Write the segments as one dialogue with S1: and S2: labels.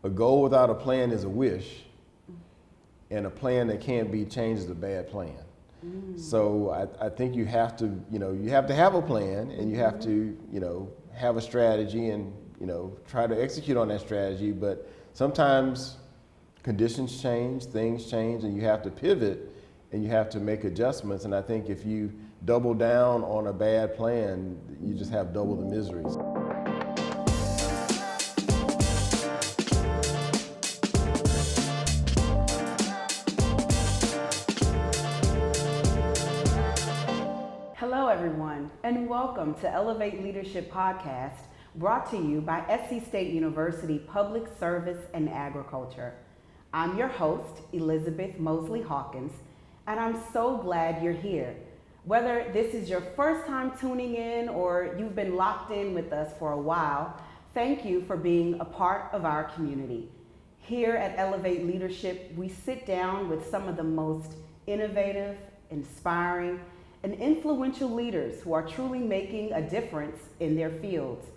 S1: a goal without a plan is a wish, and a plan that can't be changed is a bad plan. So I think you have to, you have to have a plan, and you have to, have a strategy and, try to execute on that strategy. But sometimes conditions change, things change, and you have to pivot and you have to make adjustments. And I think if you double down on a bad plan, you just have double the miseries.
S2: Hello everyone, and welcome to Elevate Leadership Podcast, brought to you by SC State University Public Service and Agriculture. I'm your host, Elizabeth Mosley Hawkins, and I'm so glad you're here. Whether this is your first time tuning in or you've been locked in with us for a while, thank you for being a part of our community. Here at Elevate Leadership, we sit down with some of the most innovative, inspiring, and influential leaders who are truly making a difference in their fields.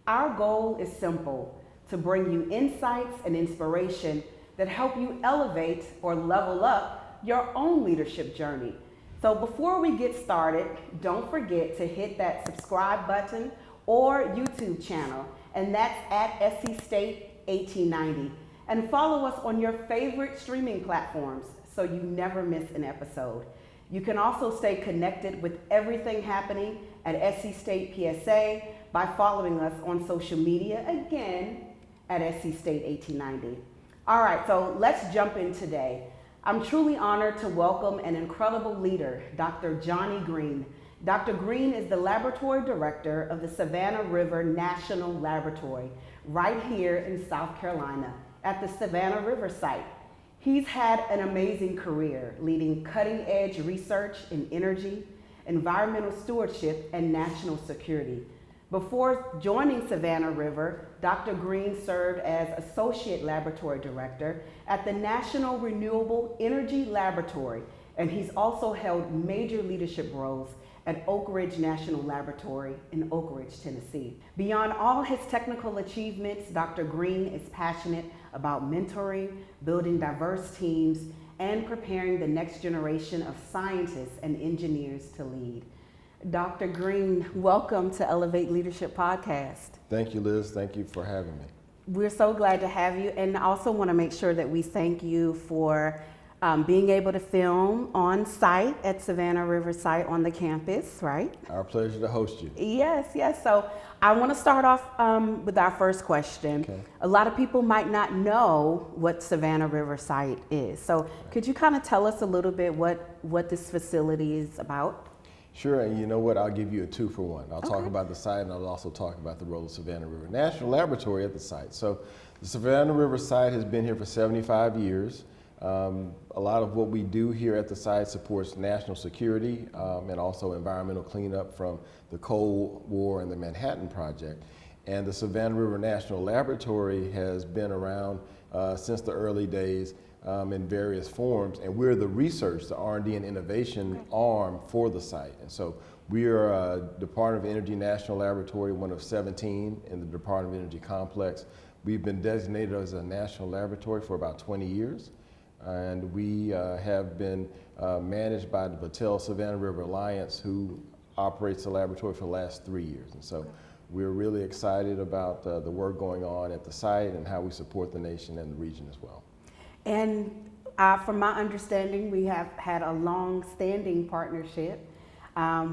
S2: Our goal is simple: to bring you insights and inspiration that help you elevate or level up your own leadership journey. So before we get started, don't forget to hit that subscribe button or YouTube channel, and that's at SC State 1890. And follow us on your favorite streaming platforms so you never miss an episode. You can also stay connected with everything happening at SC State PSA by following us on social media, again, at SC State 1890. All right, so let's jump in today. I'm truly honored to welcome an incredible leader, Dr. Johney Green. Dr. Green is the laboratory director of the Savannah River National Laboratory, right here in South Carolina at the Savannah River site. He's had an amazing career leading cutting-edge research in energy, environmental stewardship, and national security. Before joining Savannah River, Dr. Green served as Associate Laboratory Director at the National Renewable Energy Laboratory, and he's also held major leadership roles at Oak Ridge National Laboratory in Oak Ridge, Tennessee. Beyond all his technical achievements, Dr. Green is passionate about mentoring, building diverse teams, and preparing the next generation of scientists and engineers to lead. Dr. Green, welcome to Elevate Leadership Podcast.
S1: Thank you, Liz. Thank you for having me.
S2: We're so glad to have you, and I also want to make sure that we thank you for being able to film on site at Savannah River site on the campus, right?
S1: Our pleasure to host you.
S2: Yes. So I want to start off with our first question.
S1: Okay.
S2: A lot of people might not know what Savannah River site is. So could you kind of tell us a little bit what this facility is about?
S1: Sure, and you know what? I'll give you a 2-for-1. I'll talk about the site, and I'll also talk about the role of Savannah River National Laboratory at the site. So the Savannah River site has been here for 75 years. A lot of what we do here at the site supports national security and also environmental cleanup from the Cold War and the Manhattan Project. And the Savannah River National Laboratory has been around since the early days in various forms, and we're the research, the R&D and innovation arm for the site. And so we are a Department of Energy National Laboratory, one of 17 in the Department of Energy complex. We've been designated as a national laboratory for about 20 years. And we have been managed by the Battelle Savannah River Alliance, who operates the laboratory for the last 3 years. And so we're really excited about the work going on at the site and how we support the nation and the region as well.
S2: And from my understanding, we have had a long-standing partnership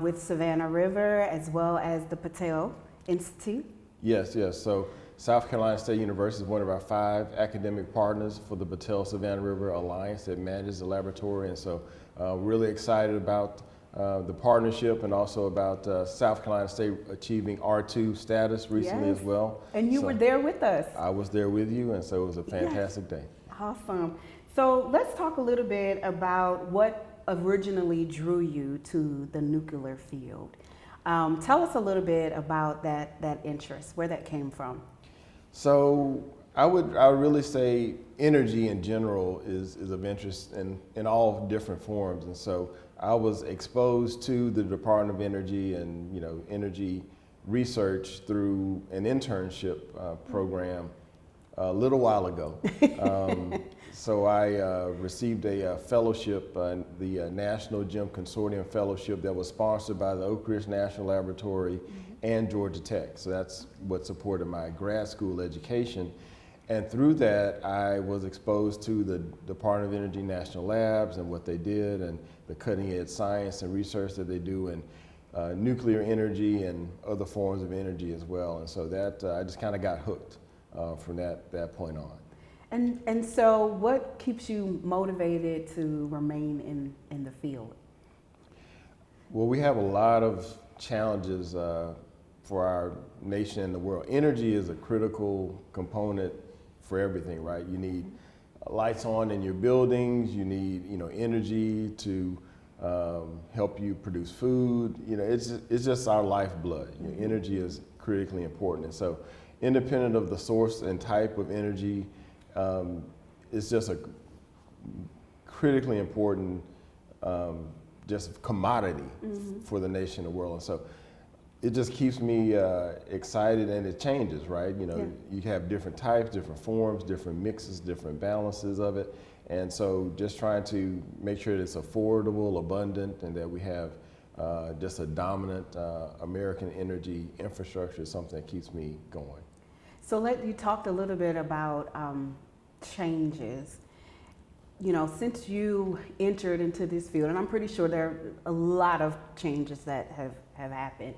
S2: with Savannah River as well as the Battelle Institute. Yes.
S1: So South Carolina State University is one of our 5 academic partners for the Battelle Savannah River Alliance that manages the laboratory. And so really excited about the partnership and also about South Carolina State achieving R2 status recently as well.
S2: And you were there with us.
S1: I was there with you, and so it was a fantastic day.
S2: Awesome. So let's talk a little bit about what originally drew you to the nuclear field. Tell us a little bit about that interest, where that came from.
S1: So I would really say energy in general is of interest in all different forms. And so I was exposed to the Department of Energy and energy research through an internship program a little while ago. So I received a fellowship, the National Gym Consortium Fellowship that was sponsored by the Oak Ridge National Laboratory and Georgia Tech. So that's what supported my grad school education. And through that, I was exposed to the Department of Energy National Labs and what they did and the cutting edge science and research that they do in nuclear energy and other forms of energy as well. And so that I just kind of got hooked from that point on.
S2: And so what keeps you motivated to remain in the field?
S1: Well, we have a lot of challenges for our nation and the world. Energy is a critical component for everything, right? You need lights on in your buildings. You need, energy to help you produce food. It's just our lifeblood. Energy is critically important, and so independent of the source and type of energy, it's just a critically important just commodity for the nation and the world, and so it just keeps me excited, and it changes, right? You have different types, different forms, different mixes, different balances of it. And so just trying to make sure that it's affordable, abundant, and that we have just a dominant American energy infrastructure is something that keeps me going.
S2: So you talked a little bit about changes. Since you entered into this field, and I'm pretty sure there are a lot of changes that have happened.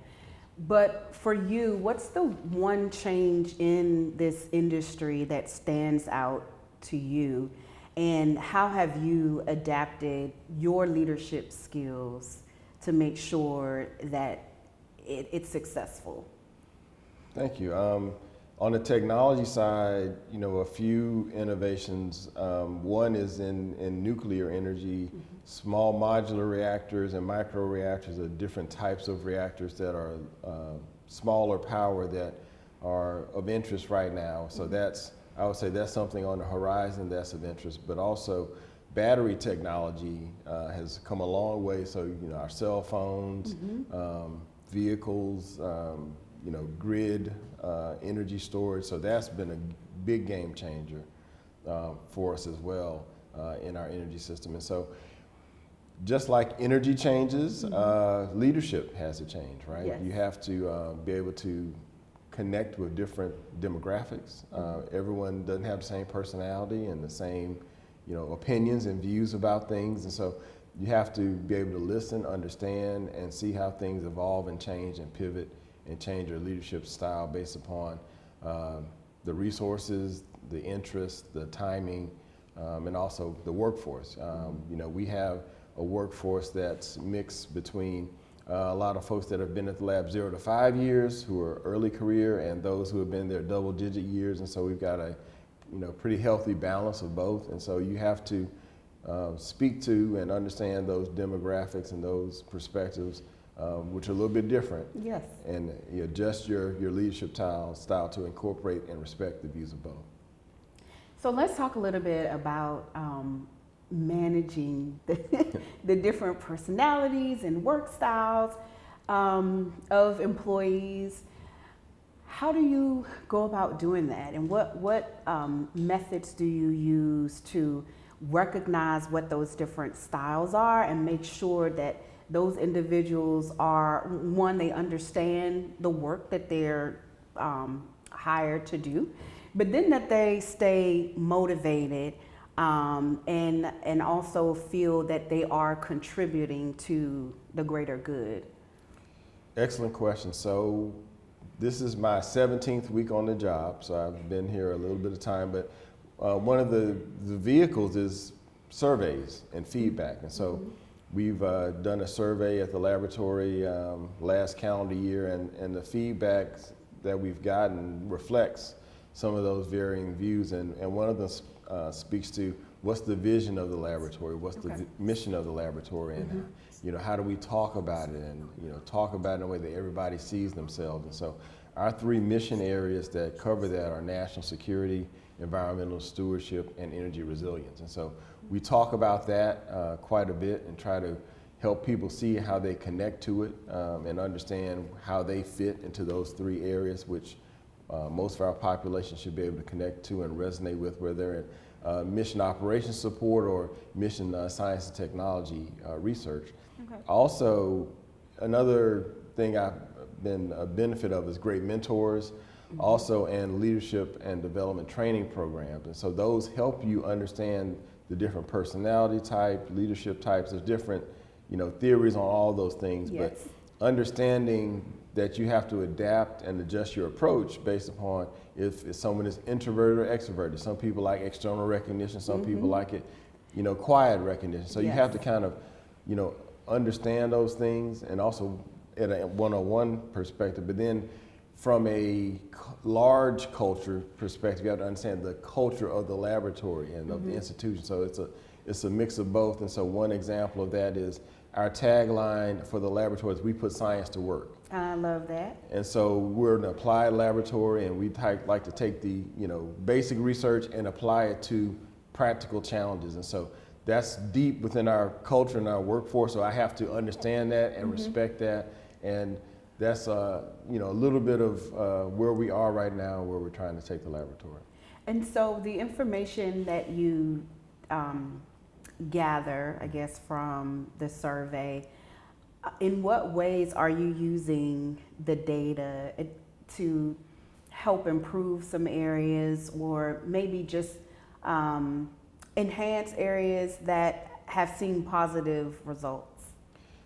S2: But for you, what's the one change in this industry that stands out to you? And how have you adapted your leadership skills to make sure that it's successful?
S1: Thank you. On the technology side, a few innovations. One is in nuclear energy. Small modular reactors and micro reactors are different types of reactors that are smaller power that are of interest right now. So I would say that's something on the horizon that's of interest, but also battery technology has come a long way. So, our cell phones, vehicles, grid energy storage. So that's been a big game changer for us as well in our energy system. And so just like energy changes, leadership has to change, right?
S2: Yes.
S1: You have to be able to connect with different demographics. Everyone doesn't have the same personality and the same, opinions and views about things. And so you have to be able to listen, understand, and see how things evolve and change and pivot and change your leadership style based upon the resources, the interests, the timing, and also the workforce. We have a workforce that's mixed between a lot of folks that have been at the lab 0 to 5 years, who are early career, and those who have been there double-digit years. And so we've got a pretty healthy balance of both. And so you have to speak to and understand those demographics and those perspectives, which are a little bit different.
S2: Yes.
S1: And you adjust your leadership style to incorporate and respect the views of both.
S2: So let's talk a little bit about managing the different personalities and work styles of employees. How do you go about doing that? And what methods do you use to recognize what those different styles are and make sure that those individuals are, one, they understand the work that they're hired to do, but then that they stay motivated and also feel that they are contributing to the greater good?
S1: Excellent question. So this is my 17th week on the job, so I've been here a little bit of time, but one of the vehicles is surveys and feedback. And so we've done a survey at the laboratory last calendar year, and the feedback that we've gotten reflects some of those varying views. And one of them speaks to what's the vision of the laboratory, what's the mission of the laboratory, and how do we talk about it, and talk about it in a way that everybody sees themselves. And so our 3 mission areas that cover that are national security, environmental stewardship, and energy resilience. And so we talk about that quite a bit and try to help people see how they connect to it and understand how they fit into those 3 areas, which most of our population should be able to connect to and resonate with, whether they're in mission operations support or mission science and technology research.
S2: Okay.
S1: Also, another thing I've been a benefit of is great mentors, also, and leadership and development training programs. And so those help you understand the different personality type, leadership types. There's different, theories on all those things,
S2: Yes.
S1: but understanding that you have to adapt and adjust your approach based upon if someone is introverted or extroverted. Some people like external recognition, some people like it, quiet recognition. So you have to kind of, understand those things, and also at a one-on-one perspective, but then from a large culture perspective, you have to understand the culture of the laboratory and of the institution. So it's a mix of both. And so one example of that is our tagline for the laboratory is "We put science to work."
S2: I love that.
S1: And so we're an applied laboratory, and we like to take the basic research and apply it to practical challenges. And so that's deep within our culture and our workforce. So I have to understand that and respect that. And that's a little bit of where we are right now, where we're trying to take the laboratory.
S2: And so the information that you gather, I guess, from the survey, in what ways are you using the data to help improve some areas, or maybe just enhance areas that have seen positive results?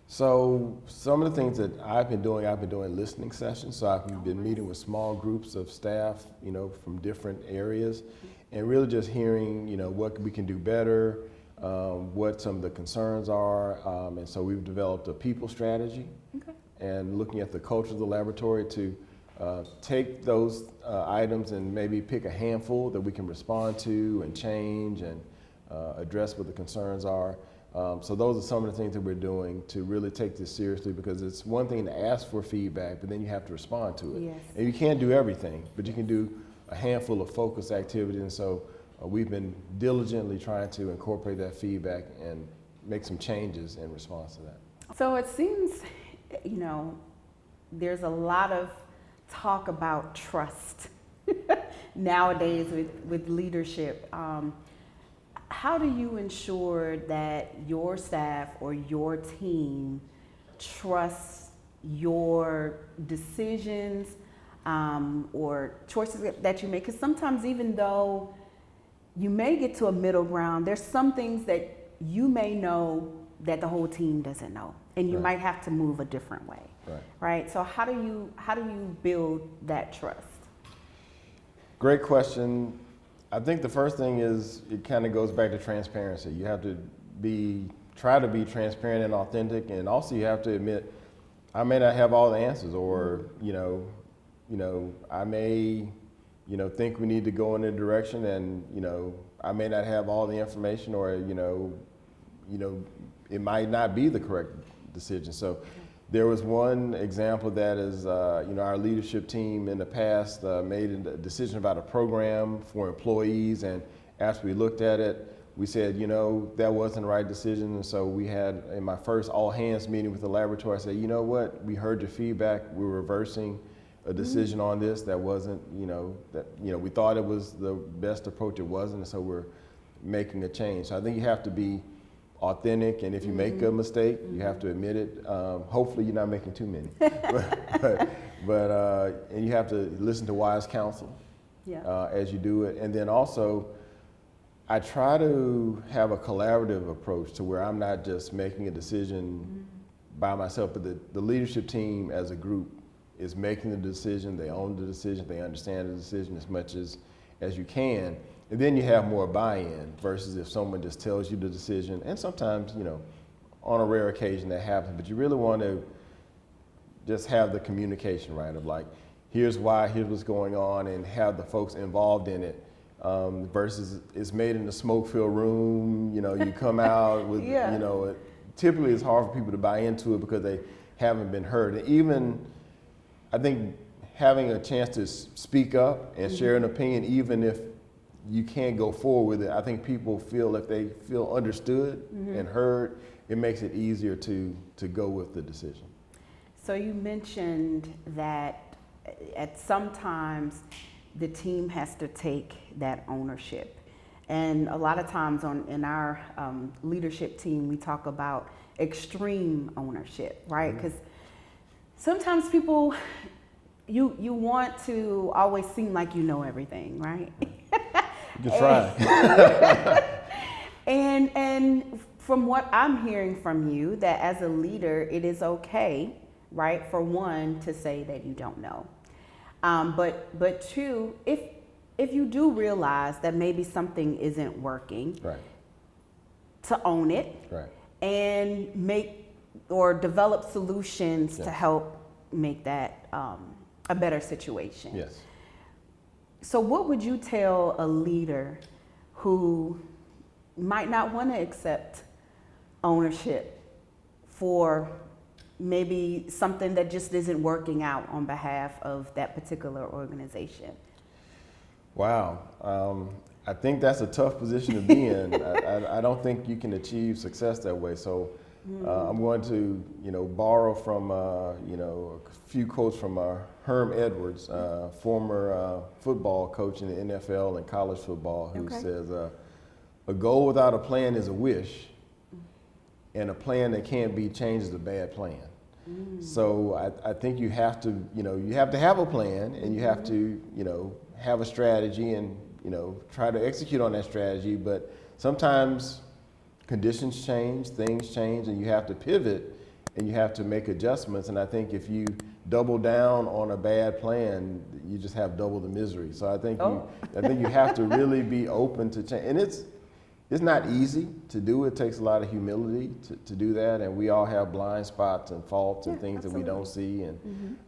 S1: So some of the things that I've been doing listening sessions. So I've been meeting with small groups of staff, from different areas, and really just hearing, what we can do better, what some of the concerns are. And so we've developed a people strategy, and looking at the culture of the laboratory to take those items and maybe pick a handful that we can respond to and change and address what the concerns are. So those are some of the things that we're doing to really take this seriously, because it's one thing to ask for feedback, but then you have to respond to it.
S2: Yes.
S1: And you can't do everything, but you can do a handful of focused activities. And so we've been diligently trying to incorporate that feedback and make some changes in response to that.
S2: So it seems, there's a lot of talk about trust nowadays with leadership. How do you ensure that your staff or your team trusts your decisions or choices that you make? Because sometimes, even though you may get to a middle ground, there's some things that you may know that the whole team doesn't know, and you might have to move a different way. Right? So how do you build that trust?
S1: Great question. I think the first thing is, it kind of goes back to transparency. You have to try to be transparent and authentic, and also you have to admit, I may not have all the answers, or I may think we need to go in a direction, and I may not have all the information, or it might not be the correct decision. So there was one example that is, our leadership team in the past made a decision about a program for employees, and after we looked at it, we said, that wasn't the right decision. And so we had, in my first all hands meeting with the laboratory, I said, you know what, we heard your feedback, we're reversing a decision on this that wasn't, we thought it was the best approach, it wasn't, and so we're making a change. So I think you have to be authentic, and if you make a mistake, you have to admit it. Hopefully you're not making too many, and you have to listen to wise counsel as you do it. And then also, I try to have a collaborative approach to where I'm not just making a decision by myself, but the leadership team as a group is making the decision. They own the decision, they understand the decision as much as you can. And then you have more buy-in versus if someone just tells you the decision. And sometimes, on a rare occasion that happens, but you really want to just have the communication, right? Of like, here's why, here's what's going on, and have the folks involved in it. Versus it's made in a smoke-filled room, you come out with, typically it's hard for people to buy into it because they haven't been heard. And even, I think, having a chance to speak up and share an opinion, even if you can't go forward with it, I think people feel, if they feel understood and heard, it makes it easier to go with the decision.
S2: So you mentioned that at sometimes the team has to take that ownership. And a lot of times in our leadership team, we talk about extreme ownership, right? Because sometimes people, you want to always seem like you know everything, right?
S1: You can try.
S2: And from what I'm hearing from you, that as a leader, it is okay, right, for one to say that you don't know. But two, if you do realize that maybe something isn't working,
S1: Right.
S2: to own it,
S1: Right.
S2: and make or develop solutions to
S1: Yes.
S2: help make that a better situation.
S1: Yes.
S2: So what would you tell a leader who might not want to accept ownership for maybe something that just isn't working out on behalf of that particular organization?
S1: Wow. I think that's a tough position to be in. I don't think you can achieve success that way. So I'm going to, borrow from, a few quotes from Herm Edwards, former football coach in the NFL and college football, who says, a goal without a plan is a wish, and a plan that can't be changed is a bad plan. So I think you have to, you have to have a plan, and you have to, have a strategy and, try to execute on that strategy. But sometimes conditions change, things change, and you have to pivot and you have to make adjustments. And I think if you double down on a bad plan, you just have double the misery. So I think you have to really be open to change. And it's not easy to do. It takes a lot of humility to do that, and we all have blind spots and faults and things that we don't see. And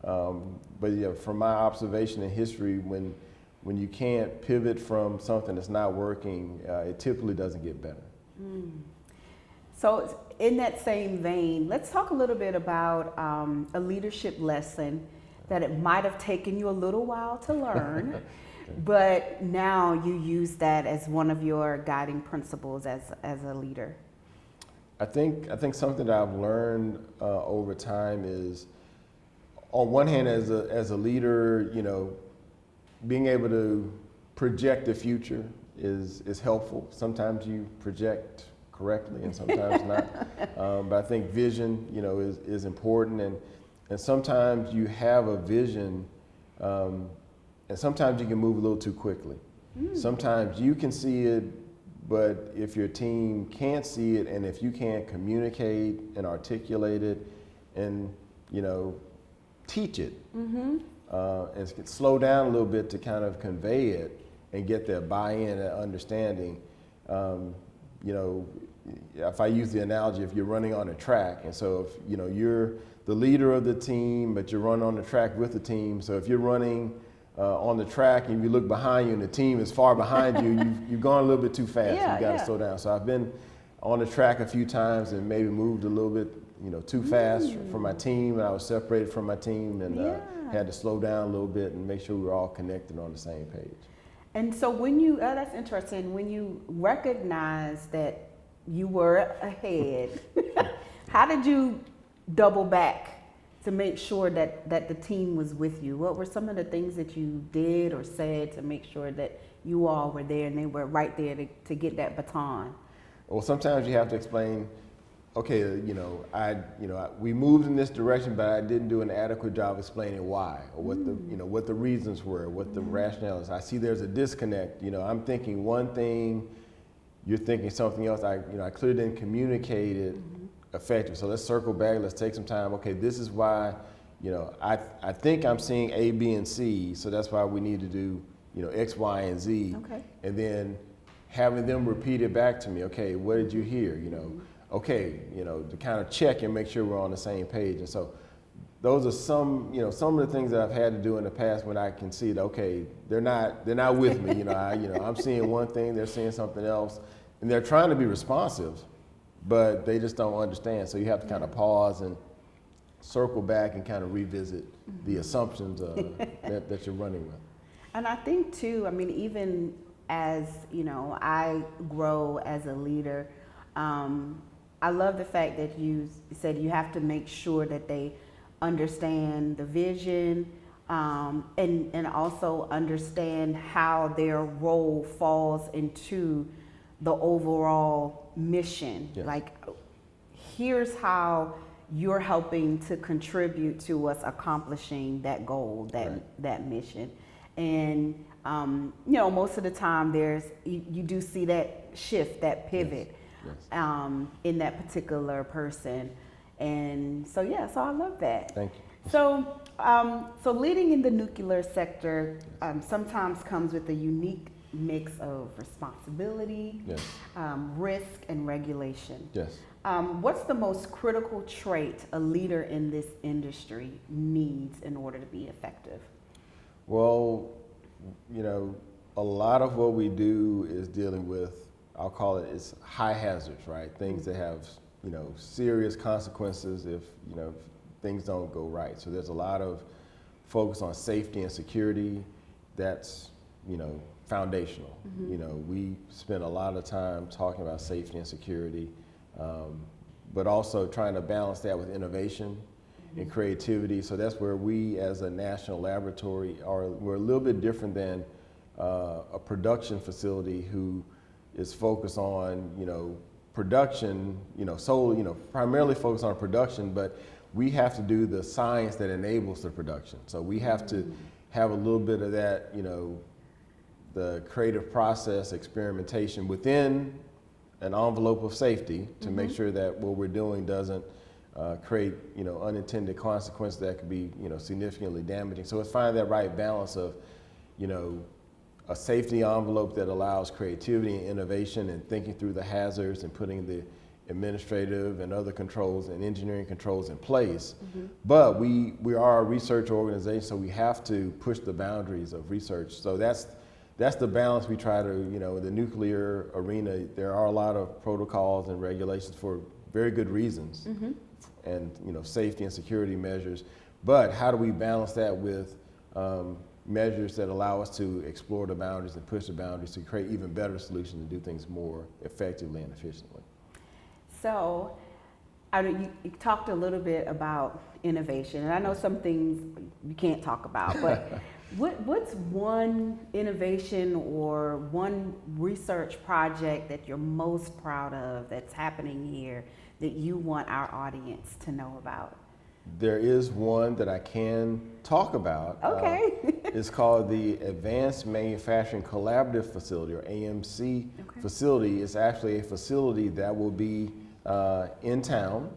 S1: but yeah, from my observation in history, when you can't pivot from something that's not working, it typically doesn't get better.
S2: So in that same vein, let's talk a little bit about a leadership lesson that it might have taken you a little while to learn. But now you use that as one of your guiding principles as a leader.
S1: I think something that I've learned over time is, on one hand, as a leader, being able to project the future is helpful. Sometimes you project correctly, and sometimes not. But I think vision, is important, and sometimes you have a vision. And sometimes you can move a little too quickly. Sometimes you can see it, but if your team can't see it, and if you can't communicate and articulate it and, teach it, and slow down a little bit to kind of convey it and get their buy-in and understanding. If I use the analogy, if you're running on a track, and so if, you're the leader of the team, but you're running on the track with the team. So if you're running on the track and you look behind you and the team is far behind you, you've gone a little bit too fast. You've got to slow down. So I've been on the track a few times and maybe moved a little bit, too fast for my team, and I was separated from my team, and had to slow down a little bit and make sure we were all connected on the same page.
S2: And so when you, that's interesting, when you recognize that you were ahead, how did you double back to make sure that the team was with you? What were some of the things that you did or said to make sure that you all were there and they were right there to get that baton?
S1: Well, sometimes you have to explain, okay, we moved in this direction, but I didn't do an adequate job explaining why, or what the reasons were, what the rationale is. I see there's a disconnect. I'm thinking one thing, you're thinking something else. I clearly didn't communicate it effective. So let's circle back. Let's take some time. Okay, this is why, I think I'm seeing A, B, and C. So that's why we need to do, X, Y, and Z. Okay. And then having them repeat it back to me. Okay, what did you hear? Okay, to kind of check and make sure we're on the same page. And so those are some of the things that I've had to do in the past when I can see that, okay, they're not with me. I'm seeing one thing, they're seeing something else, and they're trying to be responsive, but they just don't understand. So you have to kind of pause and circle back and kind of revisit the assumptions that you're running with. And
S2: I think too, even as, I grow as a leader, I love the fact that you said you have to make sure that they understand the vision, and also understand how their role falls into the overall mission.
S1: Yes.
S2: Like, here's how you're helping to contribute to us accomplishing that goal, that mission. And most of the time you do see that shift, that pivot.
S1: Yes.
S2: In that particular person. And so I love that.
S1: Thank you.
S2: So leading in the nuclear sector sometimes comes with a unique mix of responsibility,
S1: Yes.
S2: Risk, and regulation.
S1: Yes.
S2: What's the most critical trait a leader in this industry needs in order to be effective?
S1: Well, a lot of what we do is dealing with, I'll call it's high hazards, right? Things that have, serious consequences if, things don't go right. So there's a lot of focus on safety and security. That's, foundational.
S2: Mm-hmm.
S1: We spend a lot of time talking about safety and security, but also trying to balance that with innovation and creativity. So that's where we as a national laboratory we're a little bit different than a production facility who is focused on, production, solely, primarily focused on production, but we have to do the science that enables the production. So we have to have a little bit of that, the creative process experimentation within an envelope of safety to make sure that what we're doing doesn't create, unintended consequences that could be, significantly damaging. So it's finding that right balance of, a safety envelope that allows creativity and innovation and thinking through the hazards and putting the administrative and other controls and engineering controls in place. But we are a research organization, so we have to push the boundaries of research. So that's the balance we try to, in the nuclear arena, there are a lot of protocols and regulations for very good reasons and, safety and security measures. But how do we balance that with measures that allow us to explore the boundaries and push the boundaries to create even better solutions and do things more effectively and efficiently?
S2: So, you talked a little bit about innovation, and I know some things you can't talk about, but what's one innovation or one research project that you're most proud of that's happening here that you want our audience to know about?
S1: There is one that I can talk about.
S2: Okay.
S1: It's called the Advanced Manufacturing Collaborative Facility, or AMC facility. It's actually a facility that will be in town,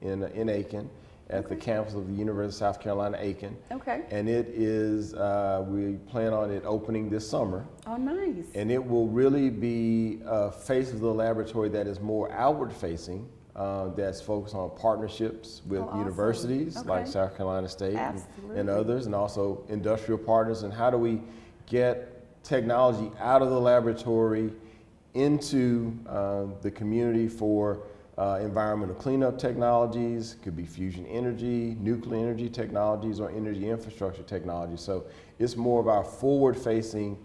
S1: in Aiken, at the campus of the University of South Carolina, Aiken.
S2: Okay.
S1: And it is, we plan on it opening this summer.
S2: Oh, nice.
S1: And it will really be a face of the laboratory that is more outward facing. That's focused on partnerships with universities like South Carolina State and others, and also industrial partners. And how do we get technology out of the laboratory into the community for environmental cleanup technologies, could be fusion energy, nuclear energy technologies, or energy infrastructure technologies. So it's more of our forward-facing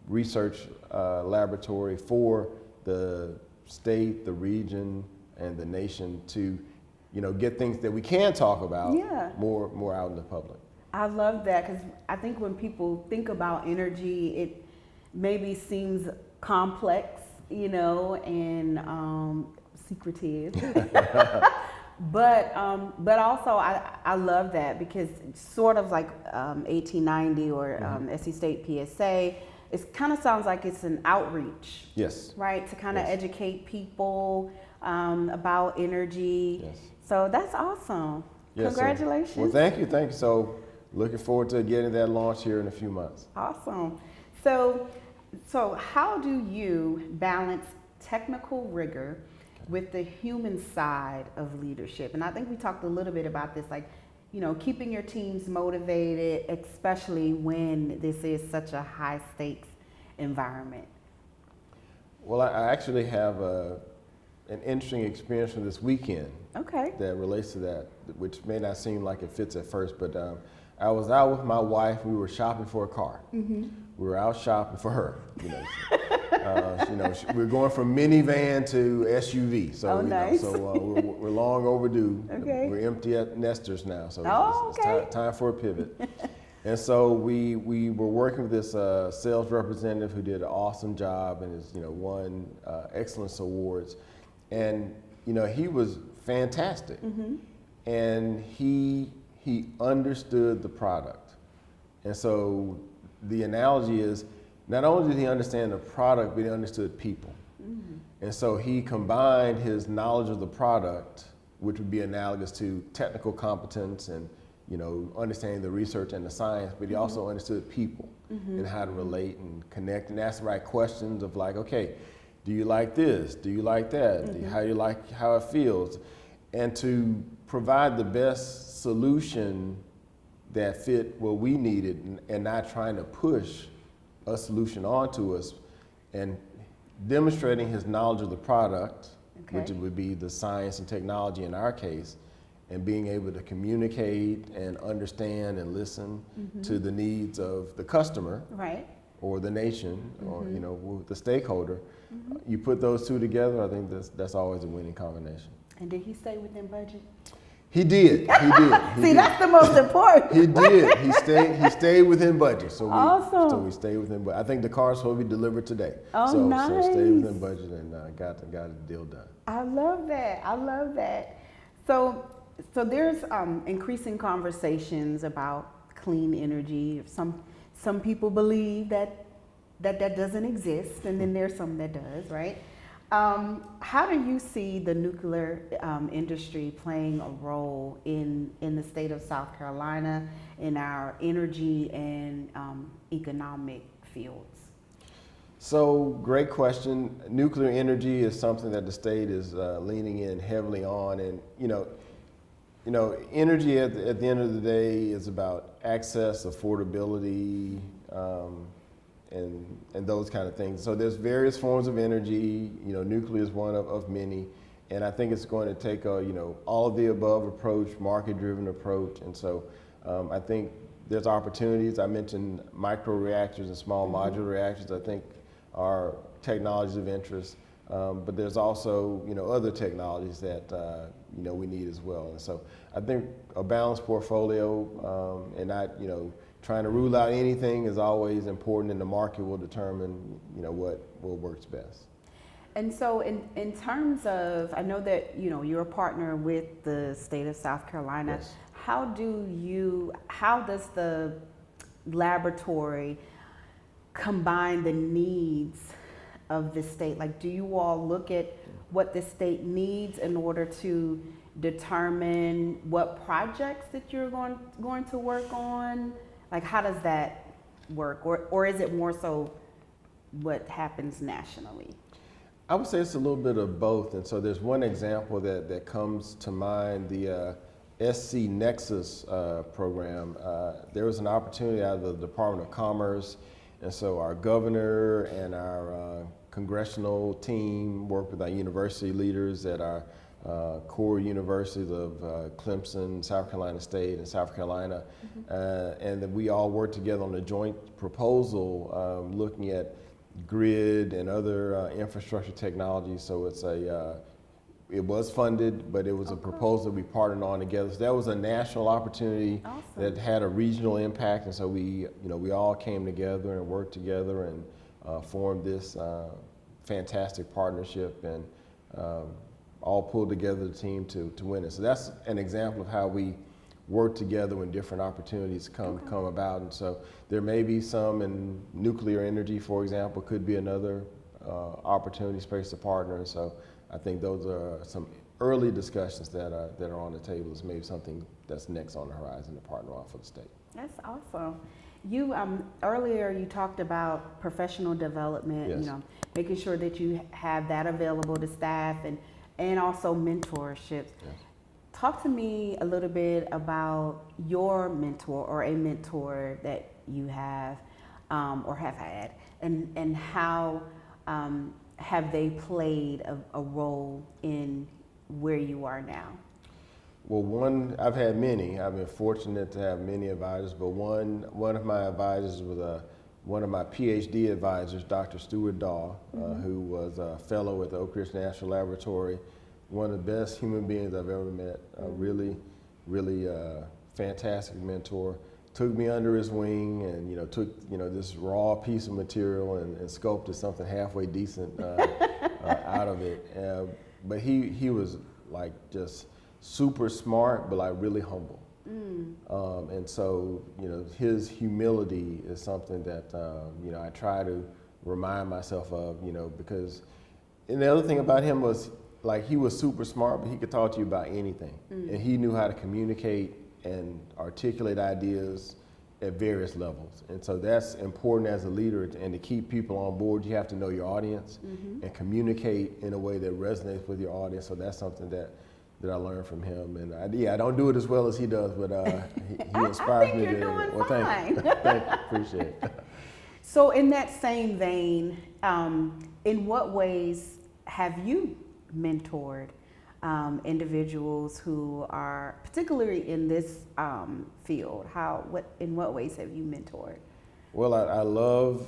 S1: research laboratory for the state, the region, and the nation to, get things that we can talk about more out in the public.
S2: I love that, because I think when people think about energy, it maybe seems complex, and secretive. But also I love that, because it's sort of like 1890 or SC State PSA. It kind of sounds like it's an outreach.
S1: Yes.
S2: Right? To kind of educate people about energy.
S1: Yes.
S2: So that's awesome. Yes, congratulations.
S1: Well, thank you. So looking forward to getting that launch here in a few months.
S2: Awesome. So how do you balance technical rigor with the human side of leadership? And I think we talked a little bit about this, like, keeping your teams motivated, especially when this is such a high stakes environment.
S1: Well, I actually have an interesting experience from this weekend.
S2: Okay.
S1: That relates to that, which may not seem like it fits at first, but I was out with my wife. We were shopping for a car. we were out shopping for her. We're going from minivan to SUV, so
S2: nice.
S1: We're long overdue.
S2: Okay.
S1: We're empty nesters now, so
S2: okay.
S1: it's time for a pivot. And so we were working with this sales representative who did an awesome job and has won excellence awards, and he was fantastic, and he understood the product, and so the analogy is not only did he understand the product, but he understood people, and so he combined his knowledge of the product, which would be analogous to technical competence and understanding the research and the science, but he also understood people and how to relate and connect and ask the right questions of like, okay, do you like this? Do you like that? How do you like how it feels? And to provide the best solution that fit what we needed and not trying to push a solution onto us, and demonstrating his knowledge of the product, which would be the science and technology in our case, and being able to communicate and understand and listen to the needs of the customer,
S2: right,
S1: or the nation, or the stakeholder. You put those two together, I think that's always a winning combination.
S2: And did he stay within budget?
S1: He did.
S2: See, that's the most important.
S1: He did. He stayed within budget. So
S2: awesome.
S1: we stayed within budget. I think the car's will be delivered today.
S2: Oh, nice.
S1: So stayed within budget and got the deal done.
S2: I love that. So there's increasing conversations about clean energy. Some people believe that doesn't exist, and then there's some that does, right? How do you see the nuclear industry playing a role in the state of South Carolina in our energy and economic fields?
S1: So great question. Nuclear energy is something that the state is leaning in heavily on, and energy at the end of the day is about access, affordability, and those kind of things. So there's various forms of energy. Nuclear is one of many, and I think it's going to take a all of the above approach, market-driven approach. And so I think there's opportunities. I mentioned micro reactors and small modular reactors. I think are technologies of interest, but there's also other technologies that we need as well. And so I think a balanced portfolio and not trying to rule out anything is always important, and the market will determine what works best.
S2: And so in terms of, I know that you're a partner with the state of South Carolina.
S1: Yes.
S2: How does the laboratory combine the needs of the state? Like, do you all look at what the state needs in order to determine what projects that you're going to work on? Like, how does that work? Or is it more so what happens nationally?
S1: I would say it's a little bit of both. And so there's one example that comes to mind, the SC Nexus program. There was an opportunity out of the Department of Commerce, and so our governor and our congressional team worked with our university leaders at our core universities of Clemson, South Carolina State, and South Carolina, and then we all worked together on a joint proposal looking at grid and other infrastructure technologies. So it was funded, but it was a proposal that we partnered on together. So that was a national opportunity that had a regional impact, and so we all came together and worked together and formed this fantastic partnership, and all pulled together the team to win it. So that's an example of how we work together when different opportunities come about. And so there may be some in nuclear energy, for example, could be another opportunity space to partner. And so I think those are some early discussions that are on the table as maybe something that's next on the horizon to partner on for the state.
S2: That's awesome. You earlier you talked about professional development,
S1: Yes.
S2: making sure that you have that available to staff and also mentorships.
S1: Yes.
S2: Talk to me a little bit about your mentor or a mentor that you have or have had, and how have they played a role in where you are now?
S1: Well, I've had many. I've been fortunate to have many advisors, but one of my advisors was one of my PhD advisors, Dr. Stuart Daw, who was a fellow at the Oak Ridge National Laboratory, one of the best human beings I've ever met, really fantastic mentor. Took me under his wing and, took, this raw piece of material and sculpted something halfway decent out of it. But he was like just super smart, but like really humble. And so, his humility is something that, I try to remind myself of, because, and the other thing about him was, like, he was super smart, but he could talk to you about anything. And he knew how to communicate and articulate ideas at various levels. And so that's important as a leader, and to keep people on board, you have to know your audience and communicate in a way that resonates with your audience. So that's something that I learned from him. And I don't do it as well as he does, but he inspires me to do it. Well, thank you. Appreciate it.
S2: So in that same vein, in what ways have you mentored individuals who are particularly in this field? In what ways have you mentored?
S1: Well, I love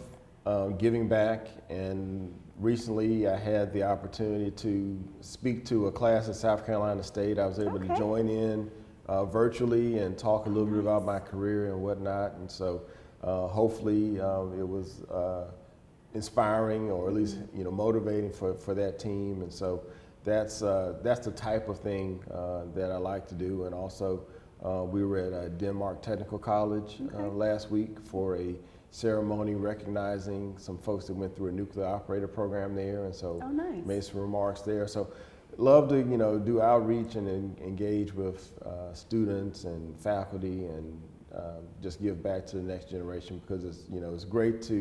S1: giving back, and recently I had the opportunity to speak to a class at South Carolina State. I was able to join in virtually and talk a little bit about my career and whatnot, and so hopefully it was inspiring, or at least motivating for that team. And so that's the type of thing that I like to do. And also we were at Denmark Technical College last week for a ceremony recognizing some folks that went through a nuclear operator program there, and so made some remarks there. So love to do outreach and engage with students and faculty, and just give back to the next generation, because it's great to,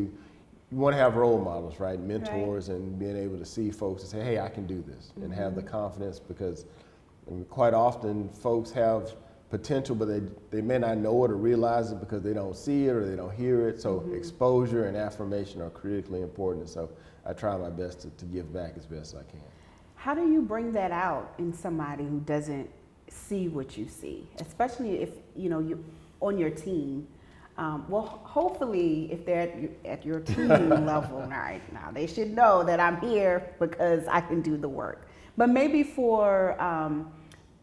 S1: you want to have role models, right? Mentors, and being able to see folks and say, hey, I can do this, and have the confidence, because quite often folks have potential, but they may not know it or realize it because they don't see it or they don't hear it. So exposure and affirmation are critically important. So I try my best to give back as best as I can.
S2: How do you bring that out in somebody who doesn't see what you see, especially if you on your team? Well, hopefully, if they're at your team level, right now, they should know that I'm here because I can do the work. But maybe for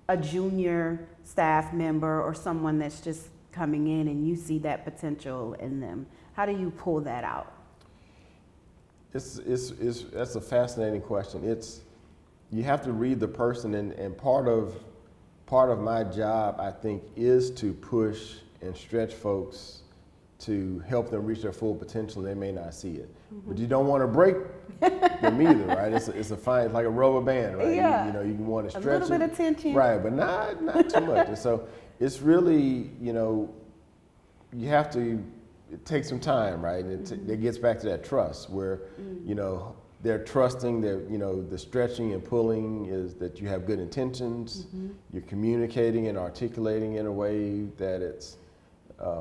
S2: a junior staff member or someone that's just coming in and you see that potential in them, how do you pull that out?
S1: That's a fascinating question. You have to read the person, and part of my job, I think, is to push and stretch folks to help them reach their full potential. They may not see it, but you don't want to break them either, right? It's a fine, it's like a rubber band, right?
S2: Yeah.
S1: You want to stretch
S2: a little bit of tension,
S1: right? But not too much. And so it's really, you have to take some time, right? And it gets back to that trust, where they're trusting that the stretching and pulling is that you have good intentions, you're communicating and articulating in a way that it's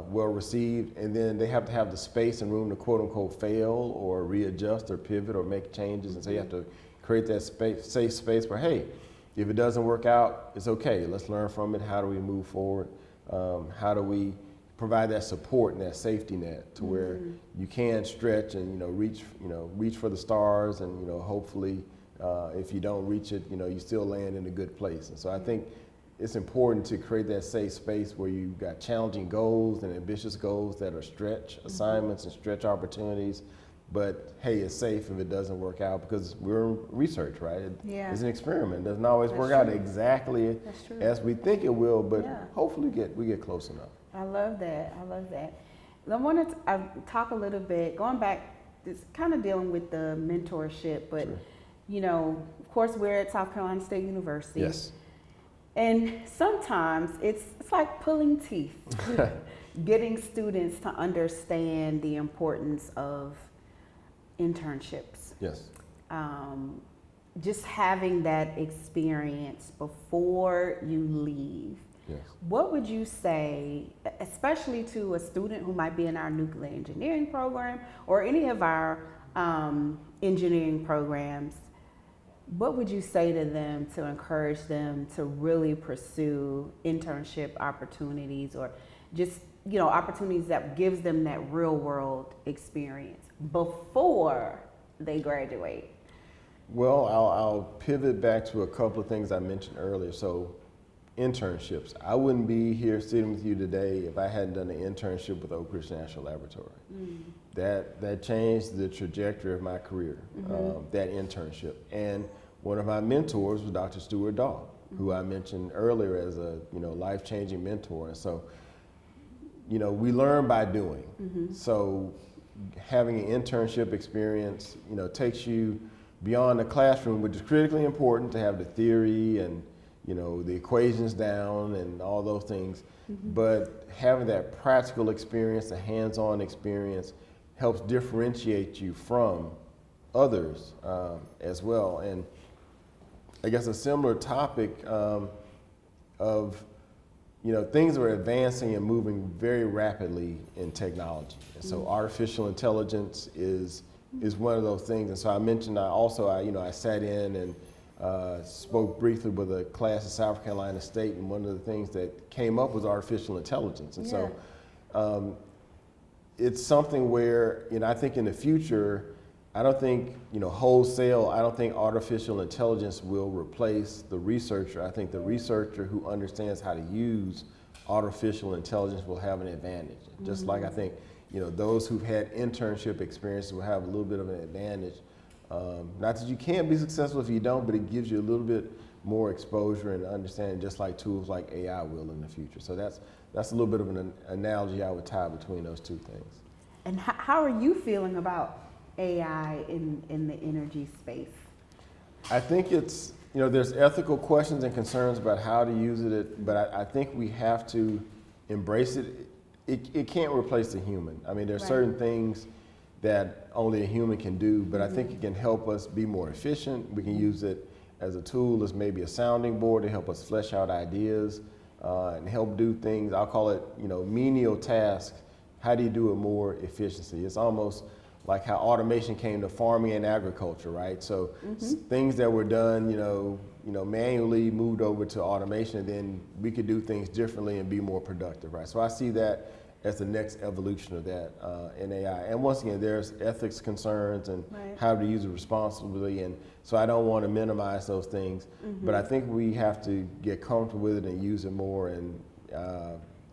S1: well received, and then they have to have the space and room to quote unquote fail or readjust or pivot or make changes. And so you have to create that safe space where, hey, if it doesn't work out, it's okay. Let's learn from it. How do we move forward? How do we provide that support and that safety net to where you can stretch and reach for the stars, and hopefully if you don't reach it, you still land in a good place. And so I think it's important to create that safe space where you've got challenging goals and ambitious goals that are stretch assignments and stretch opportunities. But hey, it's safe if it doesn't work out, because we're in research, right? It's an experiment. It doesn't always work out exactly as we think it will, but hopefully we get close enough.
S2: I love that. I wanted to talk a little bit, going back, it's kind of dealing with the mentorship, but of course we're at South Carolina State University.
S1: Yes.
S2: And sometimes it's like pulling teeth, getting students to understand the importance of internships.
S1: Yes.
S2: Just having that experience before you leave.
S1: Yes.
S2: What would you say, especially to a student who might be in our nuclear engineering program or any of our engineering programs? What would you say to them to encourage them to really pursue internship opportunities, or just opportunities that gives them that real world experience before they graduate?
S1: Well, I'll pivot back to a couple of things I mentioned earlier. So internships. I wouldn't be here sitting with you today if I hadn't done an internship with Oak Ridge National Laboratory. That changed the trajectory of my career, that internship. And one of my mentors was Dr. Stuart Dahl, who I mentioned earlier as a life-changing mentor. And so, we learn by doing. So having an internship experience, takes you beyond the classroom, which is critically important to have the theory and the equations down and all those things. But having that practical experience, the hands-on experience, helps differentiate you from others as well. And I guess a similar topic of things are advancing and moving very rapidly in technology. And so artificial intelligence is one of those things. And so I mentioned I sat in and spoke briefly with a class at South Carolina State, and one of the things that came up was artificial intelligence. And so it's something where, I think in the future, I don't think, wholesale, I don't think artificial intelligence will replace the researcher. I think the researcher who understands how to use artificial intelligence will have an advantage. Just like I think, those who've had internship experiences will have a little bit of an advantage. Not that you can't be successful if you don't, but it gives you a little bit more exposure and understanding, just like tools like AI will in the future. So that's a little bit of an analogy I would tie between those two things.
S2: And how are you feeling about AI in the energy space?
S1: I think it's, there's ethical questions and concerns about how to use it, but I think we have to embrace it. It can't replace the human. I mean, there's certain things that only a human can do, but I think it can help us be more efficient. We can use it as a tool, as maybe a sounding board to help us flesh out ideas and help do things. I'll call it, menial tasks. How do you do it more efficiently? It's almost like how automation came to farming and agriculture, right? So things that were done, manually moved over to automation, and then we could do things differently and be more productive, right? So I see that as the next evolution of that in AI. And once again, there's ethics concerns and how to use it responsibly, and so I don't want to minimize those things, but I think we have to get comfortable with it and use it more. And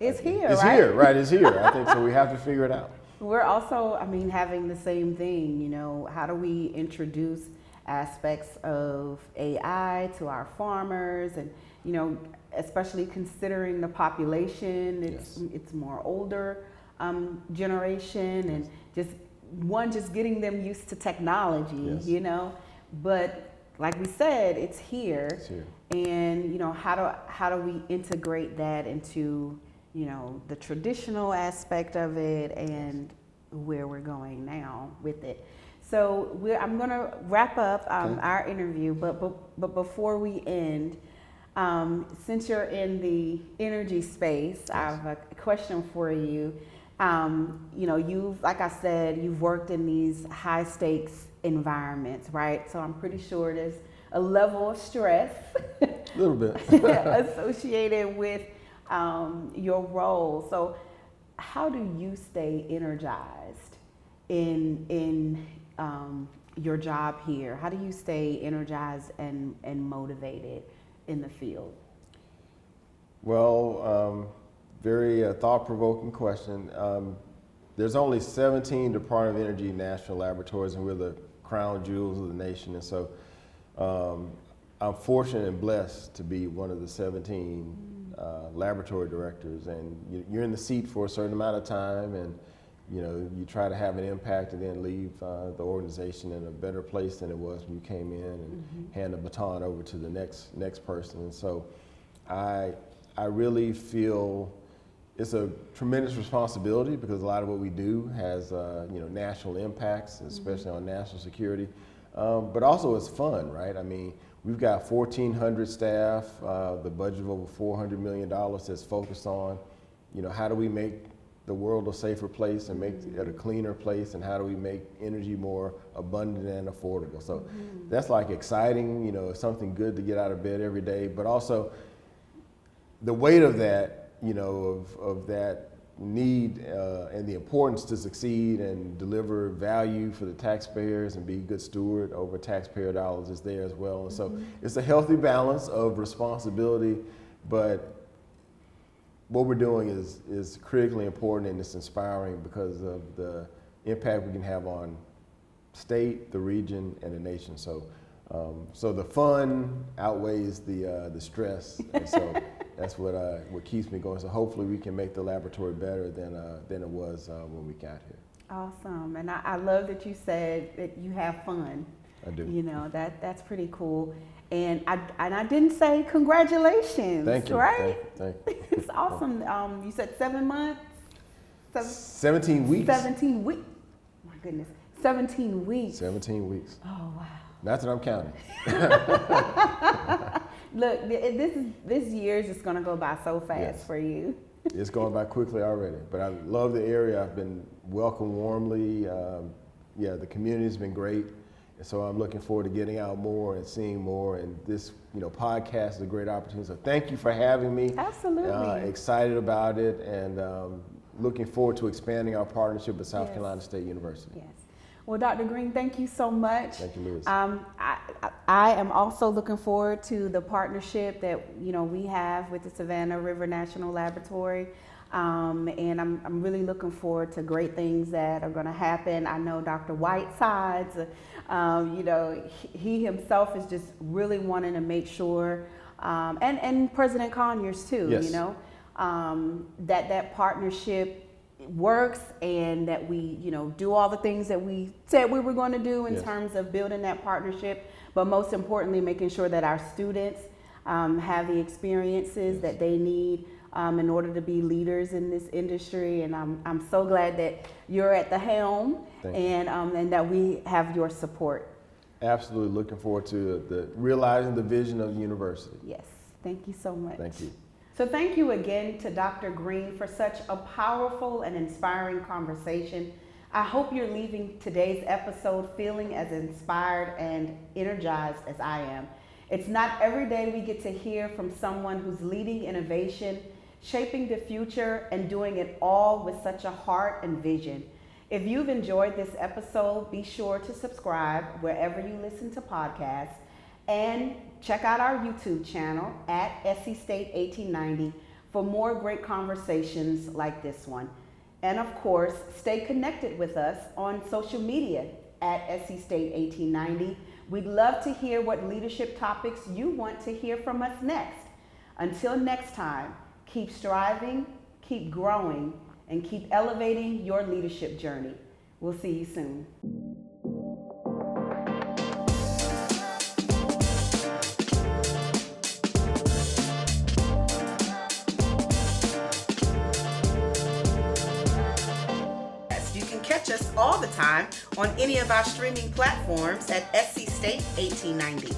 S2: it's here,
S1: it's
S2: right?
S1: here, right? It's here. I think so. We have to figure it out.
S2: We're also, having the same thing, how do we introduce aspects of AI to our farmers, and, especially considering the population, it's more older generation, and just getting them used to technology, but like we said, it's here.
S1: It's here.
S2: And, how do we integrate that into the traditional aspect of it and where we're going now with it. So I'm going to wrap up our interview, but before we end, since you're in the energy space, I have a question for you. You've, like I said, you've worked in these high stakes environments, right? So I'm pretty sure there's a level of stress
S1: A little bit
S2: associated with your role. So how do you stay energized in your job here? How do you stay energized and motivated in the field?
S1: Well, very thought-provoking question. There's only 17 Department of Energy National Laboratories, and we're the crown jewels of the nation. And so I'm fortunate and blessed to be one of the 17 laboratory directors, and you're in the seat for a certain amount of time, and you try to have an impact and then leave the organization in a better place than it was when you came in, and hand the baton over to the next person. And so I really feel it's a tremendous responsibility, because a lot of what we do has national impacts, especially on national security, but also it's fun, right? I mean, we've got 1,400 staff, the budget of over $400 million that's focused on, how do we make the world a safer place and make it a cleaner place, and how do we make energy more abundant and affordable? So that's like exciting, it's something good to get out of bed every day, but also the weight of that, of that need and the importance to succeed and deliver value for the taxpayers and be a good steward over taxpayer dollars is there as well. And so it's a healthy balance of responsibility, but what we're doing is critically important and it's inspiring because of the impact we can have on state, the region, and the nation. So the fun outweighs the stress, and so that's what keeps me going. So hopefully we can make the laboratory better than it was when we got here.
S2: Awesome, and I love that you said that you have fun.
S1: I do.
S2: You know, that's pretty cool. And I didn't say congratulations.
S1: Thank you.
S2: Right?
S1: Thank you.
S2: It's awesome. You said 7 months.
S1: 17 weeks.
S2: 17 weeks. My goodness, 17 weeks.
S1: 17 weeks.
S2: Oh wow.
S1: Not that I'm counting.
S2: Look, this year is just gonna go by so fast
S1: Yes.
S2: for you.
S1: It's going by quickly already, but I love the area. I've been welcomed warmly. The community's been great, and so I'm looking forward to getting out more and seeing more. And this, podcast is a great opportunity. So thank you for having me.
S2: Absolutely.
S1: Excited about it, and looking forward to expanding our partnership with South
S2: Yes.
S1: Carolina State University.
S2: Yes. Well, Dr. Green, thank you so much.
S1: Thank you, Liz.
S2: I am also looking forward to the partnership that we have with the Savannah River National Laboratory, and I'm really looking forward to great things that are going to happen. I know Dr. Whitesides, he himself is just really wanting to make sure, and President Conyers too,
S1: Yes.
S2: that partnership works and that we do all the things that we said we were going to do in
S1: Yes.
S2: terms of building that partnership, but most importantly making sure that our students have the experiences
S1: Yes.
S2: that they need in order to be leaders in this industry. And I'm so glad that you're at the helm.
S1: Thank you.
S2: And that we have your support.
S1: Absolutely looking forward to realizing the vision of the university.
S2: Yes, thank you so much.
S1: Thank you.
S2: So thank you again to Dr. Green for such a powerful and inspiring conversation. I hope you're leaving today's episode feeling as inspired and energized as I am. It's not every day we get to hear from someone who's leading innovation, shaping the future, and doing it all with such a heart and vision. If you've enjoyed this episode, be sure to subscribe wherever you listen to podcasts, and check out our YouTube channel at SC State 1890 for more great conversations like this one. And of course, stay connected with us on social media at SC State 1890. We'd love to hear what leadership topics you want to hear from us next. Until next time, keep striving, keep growing, and keep elevating your leadership journey. We'll see you soon. You can catch us all the time on any of our streaming platforms at SC State 1890.